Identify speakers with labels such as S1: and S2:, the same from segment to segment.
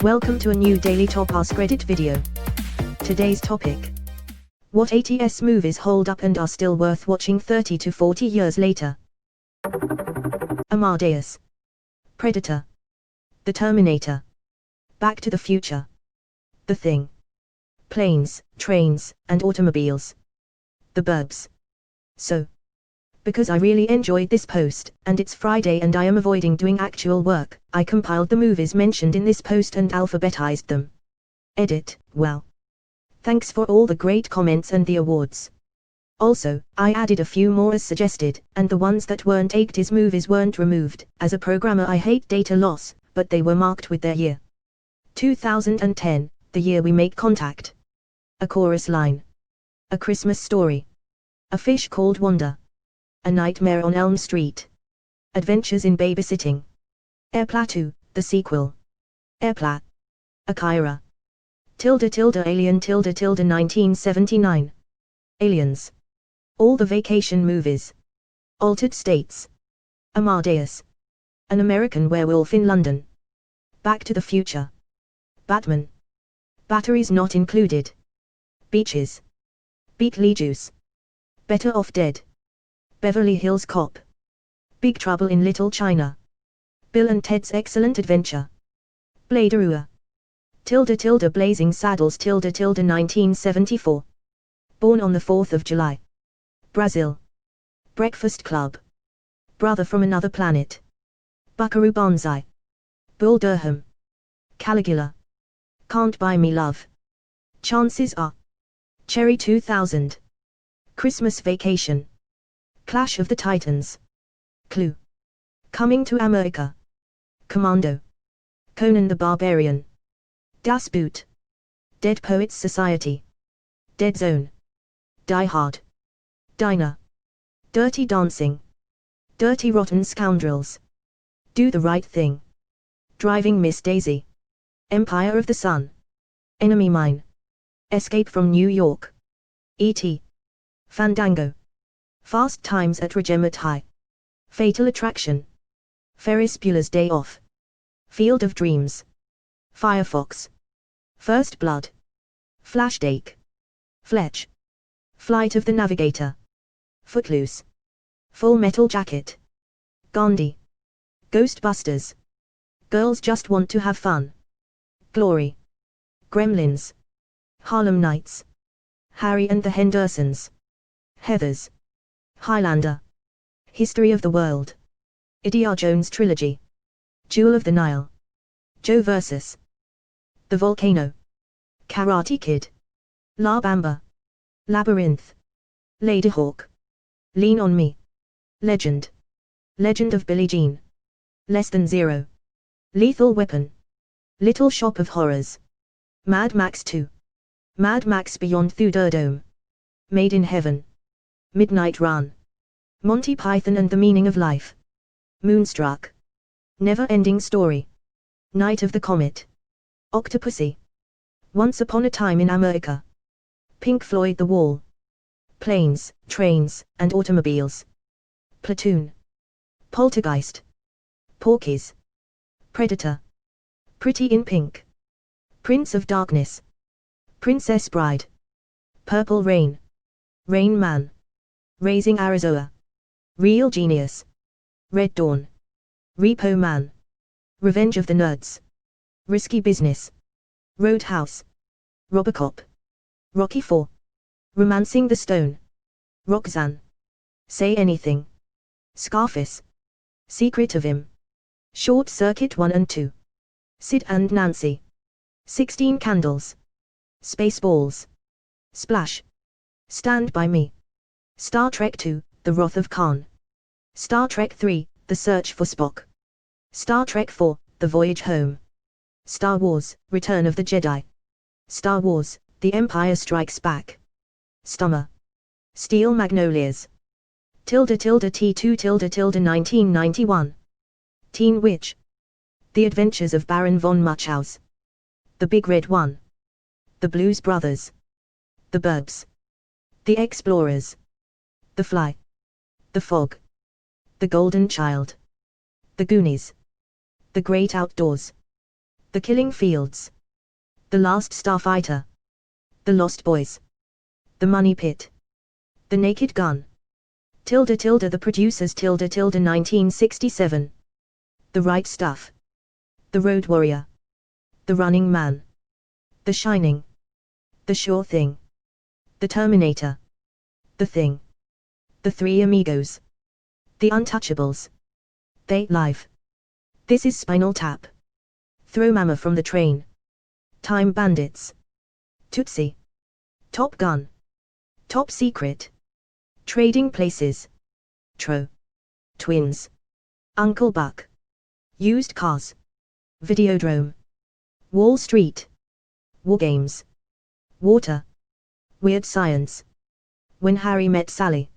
S1: Welcome to a new daily top Askreddit video. Today's topic: what 80s movies hold up and are still worth watching 30 to 40 years later? Amadeus, Predator, The Terminator, Back to the Future, The Thing, Planes, Trains, and Automobiles, The Burbs. So, because I really enjoyed this post, and it's Friday and I am avoiding doing actual work, I compiled the movies mentioned in this post and alphabetized them. Edit, well. Thanks for all the great comments and the awards. Also, I added a few more as suggested, and the ones that weren't 80s movies weren't removed. As a programmer I hate data loss, but they were marked with their year. 2010, the year we make contact. A chorus line. A Christmas Story. A Fish Called Wanda. A Nightmare on Elm Street. Adventures in Babysitting. Airplane 2, the sequel. Airplane. Akira. Alien 1979. Aliens. All the Vacation movies. Altered States. Amadeus. An American Werewolf in London. Back to the Future. Batman. Batteries Not Included. Beaches. Beetlejuice. Better Off Dead. Beverly Hills Cop. Big Trouble in Little China. Bill and Ted's Excellent Adventure. Blade Runner. Blazing Saddles 1974. Born on the 4th of July. Brazil. Breakfast Club. Brother from Another Planet. Buckaroo Banzai. Bull Durham. Caligula. Can't Buy Me Love. Chances Are. Cherry 2000. Christmas Vacation. Clash of the Titans. Clue. Coming to America. Commando. Conan the Barbarian. Das Boot. Dead Poets Society. Dead Zone. Die Hard. Diner. Dirty Dancing. Dirty Rotten Scoundrels. Do the Right Thing. Driving Miss Daisy. Empire of the Sun. Enemy Mine. Escape from New York. E.T. Fandango. Fast Times at Ridgemont High. Fatal Attraction. Ferris Bueller's Day Off. Field of Dreams. Firefox. First Blood. Flashdake. Fletch. Flight of the Navigator. Footloose. Full Metal Jacket. Gandhi. Ghostbusters. Girls Just Want to Have Fun. Glory. Gremlins. Harlem Nights. Harry and the Hendersons. Heathers. Highlander. History of the World. Indiana Jones Trilogy. Jewel of the Nile. Joe vs. The Volcano. Karate Kid. La Bamba. Labyrinth. Ladyhawke. Lean on Me. Legend. Legend of Billie Jean. Less Than Zero. Lethal Weapon. Little Shop of Horrors. Mad Max 2. Mad Max Beyond Thunderdome. Made in Heaven. Midnight Run. Monty Python and the Meaning of Life. Moonstruck. Never-Ending Story. Night of the Comet. Octopussy. Once Upon a Time in America. Pink Floyd The Wall. Planes, Trains, and Automobiles. Platoon. Poltergeist. Porky's. Predator. Pretty in Pink. Prince of Darkness. Princess Bride. Purple Rain. Rain Man. Raising Arizona. Real Genius. Red Dawn. Repo Man. Revenge of the Nerds. Risky Business. Roadhouse. Robocop. Rocky 4. Romancing the Stone. Roxanne. Say Anything. Scarface. Secret of Him. Short Circuit 1 and 2. Sid and Nancy. 16 Candles. Spaceballs. Splash. Stand By Me. Star Trek II, The Wrath of Khan. Star Trek III, The Search for Spock. Star Trek IV, The Voyage Home. Star Wars, Return of the Jedi. Star Wars, The Empire Strikes Back. Stummer. Steel Magnolias. T2 1991. Teen Witch. The Adventures of Baron von Munchausen. The Big Red One. The Blues Brothers. The Burbs. The Explorers. The Fly. The Fog. The Golden Child. The Goonies. The Great Outdoors. The Killing Fields. The Last Starfighter. The Lost Boys. The Money Pit. The Naked Gun. The Producers 1967. The Right Stuff. The Road Warrior. The Running Man. The Shining. The Sure Thing. The Terminator. The Thing. The Three Amigos. The Untouchables. They Live. This is Spinal Tap. Throw Mama from the Train. Time Bandits. Tootsie. Top Gun. Top Secret. Trading Places. Tro. Twins. Uncle Buck. Used Cars. Videodrome. Wall Street. War Games. Water. Weird Science. When Harry Met Sally.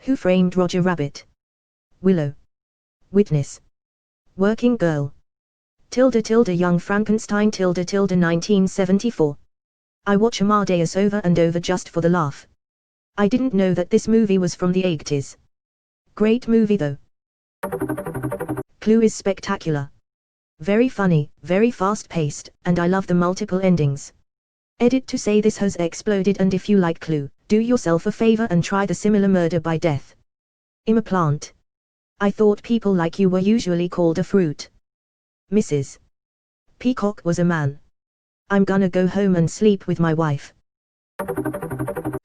S1: Who Framed Roger Rabbit. Willow. Witness. Working Girl. Young Frankenstein 1974. I watch Amadeus over and over just for the laugh. I didn't know that this movie was from the 80s. Great movie though. Clue is spectacular. Very funny, very fast-paced, and I love the multiple endings. Edit to say this has exploded, and if you like Clue, do yourself a favor and try the similar Murder by Death. I'm a plant. I thought people like you were usually called a fruit. Mrs. Peacock was a man. I'm gonna go home and sleep with my wife.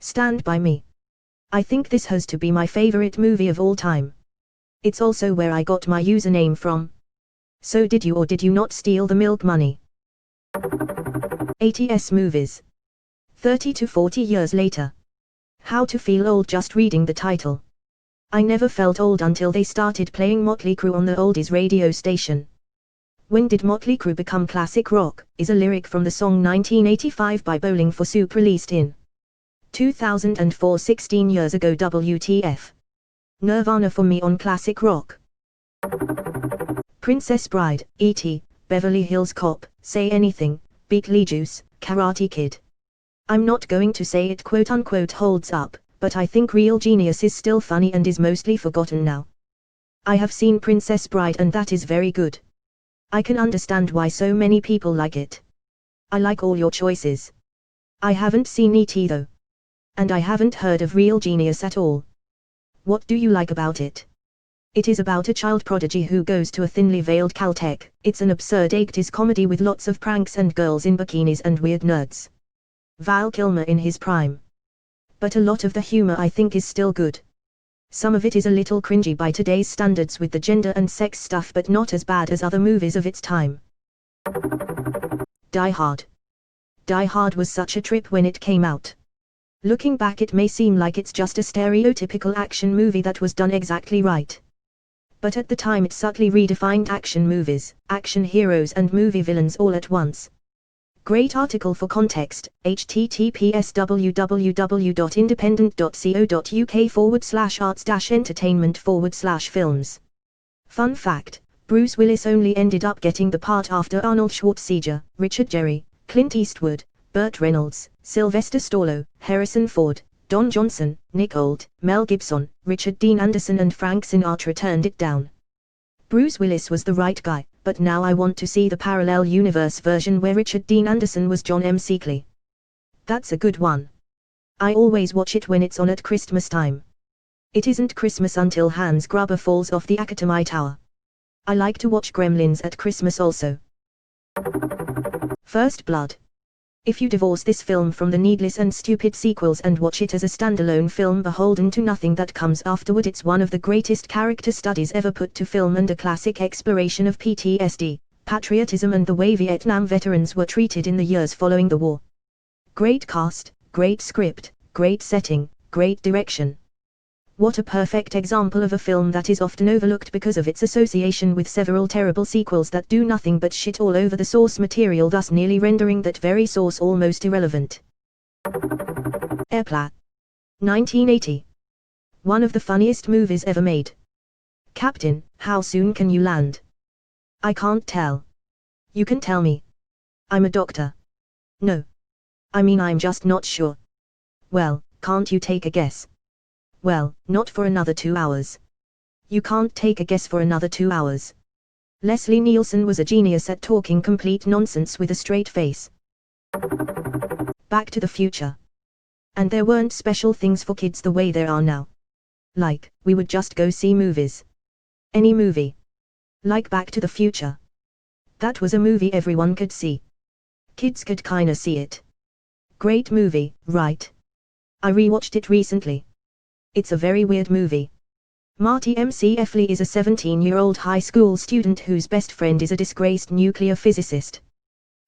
S1: Stand By Me. I think this has to be my favorite movie of all time. It's also where I got my username from. So did you or did you not steal the milk money? 80s movies. 30 to 40 years later. How to feel old just reading the title. I never felt old until they started playing Motley Crue on the oldies radio station. When did Motley Crue become classic rock, is a lyric from the song 1985 by Bowling for Soup released in 2004, 16 years ago. WTF. Nirvana for me on classic rock. Princess Bride, E.T., Beverly Hills Cop, Say Anything, Beetlejuice, Karate Kid. I'm not going to say it quote-unquote holds up, but I think Real Genius is still funny and is mostly forgotten now. I have seen Princess Bride and that is very good. I can understand why so many people like it. I like all your choices. I haven't seen E.T. though. And I haven't heard of Real Genius at all. What do you like about it? It is about a child prodigy who goes to a thinly veiled Caltech. It's an absurd 80s comedy with lots of pranks and girls in bikinis and weird nerds. Val Kilmer in his prime. But a lot of the humor I think is still good. Some of it is a little cringy by today's standards with the gender and sex stuff, but not as bad as other movies of its time. Die Hard. Die Hard was such a trip when it came out. Looking back, it may seem like it's just a stereotypical action movie that was done exactly right. But at the time it subtly redefined action movies, action heroes and movie villains all at once. Great article for context, https://www.independent.co.uk/arts-entertainment/films. Fun fact, Bruce Willis only ended up getting the part after Arnold Schwarzenegger, Richard Gere, Clint Eastwood, Burt Reynolds, Sylvester Stallone, Harrison Ford, Don Johnson, Nick Holt, Mel Gibson, Richard Dean Anderson and Frank Sinatra turned it down. Bruce Willis was the right guy, but now I want to see the parallel universe version where Richard Dean Anderson was John M. Seakley. That's a good one. I always watch it when it's on at Christmas time. It isn't Christmas until Hans Gruber falls off the Akatami Tower. I like to watch Gremlins at Christmas also. First Blood. If you divorce this film from the needless and stupid sequels and watch it as a standalone film beholden to nothing that comes afterward, it's one of the greatest character studies ever put to film and a classic exploration of PTSD, patriotism and the way Vietnam veterans were treated in the years following the war. Great cast, great script, great setting, great direction. What a perfect example of a film that is often overlooked because of its association with several terrible sequels that do nothing but shit all over the source material, thus nearly rendering that very source almost irrelevant. Airplane. 1980. One of the funniest movies ever made. Captain, how soon can you land? I can't tell. You can tell me. I'm a doctor. No. I mean, I'm just not sure. Well, can't you take a guess? Well, not for another 2 hours. You can't take a guess for another 2 hours. Leslie Nielsen was a genius at talking complete nonsense with a straight face. Back to the Future. And there weren't special things for kids the way there are now. Like, we would just go see movies. Any movie. Like Back to the Future. That was a movie everyone could see. Kids could kinda see it. Great movie, right? I rewatched it recently. It's a very weird movie. Marty McFly is a 17-year-old high school student whose best friend is a disgraced nuclear physicist.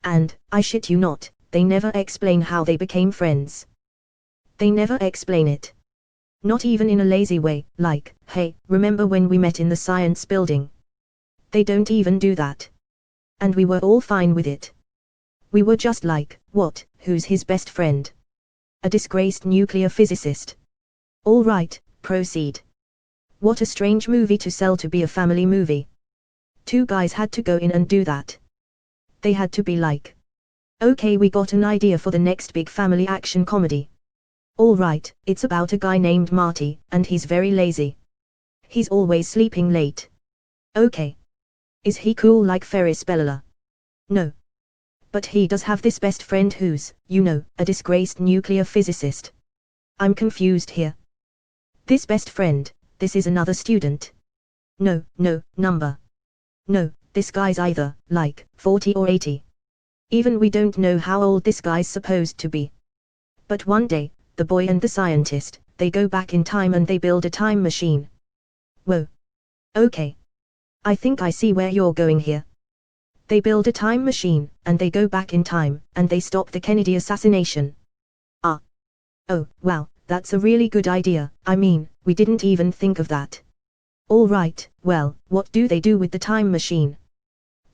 S1: And, I shit you not, they never explain how they became friends. They never explain it. Not even in a lazy way, like, hey, remember when we met in the science building? They don't even do that. And we were all fine with it. We were just like, what, who's his best friend? A disgraced nuclear physicist. All right, proceed. What a strange movie to sell to be a family movie. Two guys had to go in and do that. They had to be like, okay, we got an idea for the next big family action comedy. All right, it's about a guy named Marty, and he's very lazy. He's always sleeping late. Okay. Is he cool like Ferris Bueller? No. But he does have this best friend who's, you know, a disgraced nuclear physicist. I'm confused here. This best friend, this is another student. No, number. No, this guy's either, like, 40 or 80. Even we don't know how old this guy's supposed to be. But one day, the boy and the scientist, they go back in time and they build a time machine. Whoa. Okay. I think I see where you're going here. They build a time machine, and they go back in time, and they stop the Kennedy assassination. Ah. Oh, wow, that's a really good idea. I mean, we didn't even think of that. All right, well, what do they do with the time machine?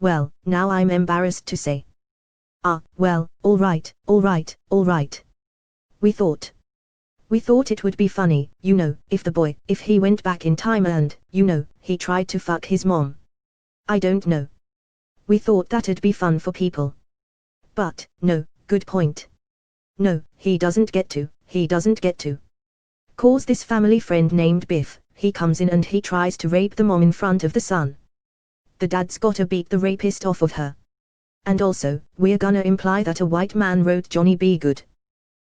S1: Well, now I'm embarrassed to say. Ah, well, all right. We thought it would be funny, you know, if he went back in time and, you know, he tried to fuck his mom. I don't know. We thought that'd be fun for people. But, no, good point. No, he doesn't get to. 'Cause this family friend named Biff, he comes in and he tries to rape the mom in front of the son. The dad's gotta beat the rapist off of her. And also, we're gonna imply that a white man wrote Johnny B. Good.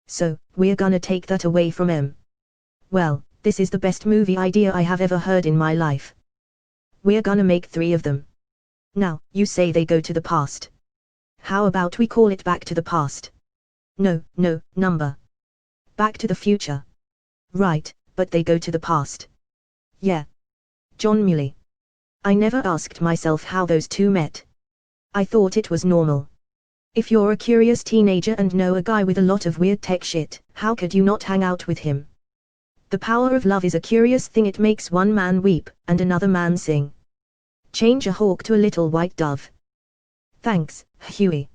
S1: So, we're gonna take that away from him. Well, this is the best movie idea I have ever heard in my life. We're gonna make 3 of them. Now, you say they go to the past. How about we call it Back to the Past? No, number. Back to the Future. Right, but they go to the past. Yeah. John Muley. I never asked myself how those two met. I thought it was normal. If you're a curious teenager and know a guy with a lot of weird tech shit, how could you not hang out with him? The power of love is a curious thing, it makes one man weep, and another man sing. Change a hawk to a little white dove. Thanks, Huey.